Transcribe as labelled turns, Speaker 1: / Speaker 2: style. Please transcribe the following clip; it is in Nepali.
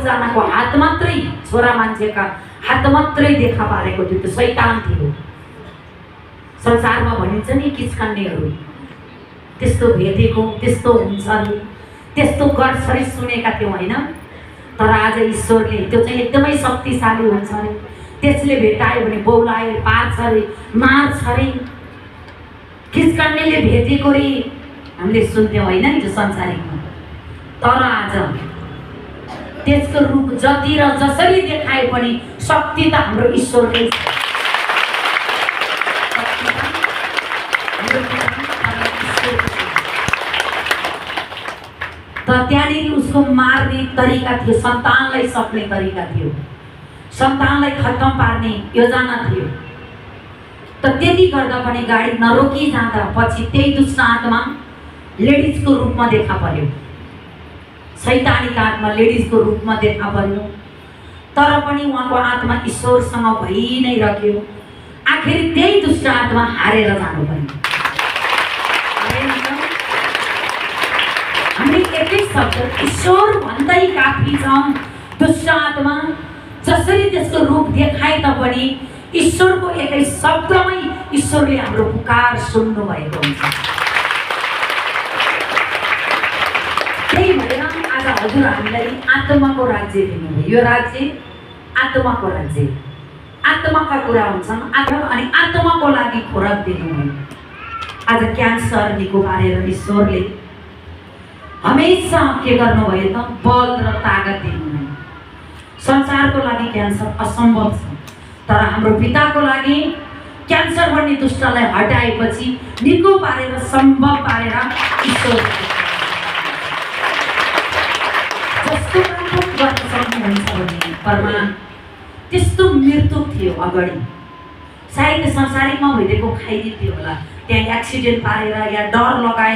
Speaker 1: जनाको हात मात्रै, छोरा मान्छेका हात मात्रै देखा पारेको थियो, त्यो शैतान थियो। संसारमा भनिन्छ नि किचकन्नेहरू त्यस्तो भेटेको, त्यस्तो हुन्छ नि, त्यस्तो गर्छरी सुनेका थियौँ होइन। तर आज ईश्वरले त्यो चाहिँ एकदमै शक्तिशाली हुन्छ अरे, त्यसले भेटायो भने बौलायो, पार्छ अरे, मार्छ अरे। किचकन्नेले भेटेको रे हामीले सुन्थ्यौँ होइन नि त्यो संसारिकमा। तर आज त्यसको रूप जति र जसरी देखाए पनि शक्ति त हाम्रो ईश्वरकै छ। तर त्यहाँनिर उसको मार्ने तरिका थियो, सन्तानलाई सक्ने तरिका थियो, सन्तानलाई खत्तम पार्ने योजना थियो। त त्यति गर्दा पनि गाडी नरोकी जाँदा पछि त्यही दुष्ट आत्मा लेडिजको रूपमा देखा पर्यो, शैतानिक आत्मा लेडिजको रूपमा देखा पर्यो। तर पनि उहाँको आत्मा ईश्वरसँग भइ नै रह्यो। आखिर त्यही दुष्ट आत्मा हारेर जानु पर्यो। हामी एकै शब्द ईश्वर भन्दै काफी छौँ। दुष्ट आत्मा जसरी त्यसको रूप देखाए तापनि ईश्वरको एकै शब्दमै ईश्वरले हाम्रो पुकार सुन्नु भएको हुन्छ। त्यही भएर आज हजुर हामीलाई आत्माको राज्य दिनुभयो। यो राज्य आत्माको राज्य, आत्माका कुरा हुन्छन् अनि आत्माको लागि खोराक दिनुभयो। आज क्यान्सर निको पारेर ईश्वरले हमेशा के गर्नुभयो त बल र तागत दिनुभयो। संसारको लागि क्यान्सर असम्भव छ, तर हाम्रो पिताको लागि क्यान्सर भन्ने दुष्टलाई हटाएपछि निको पारेर सम्भव पारेर ईश्वर जस्तो गर्न सक्नुहुन्छ भने परमान त्यस्तो मृत्यु थियो अगाडि। सायद संसारिकमा भइदिएको खाइदिन्थ्यो होला, त्यहाँ एक्सिडेन्ट पारेर या डर लगाए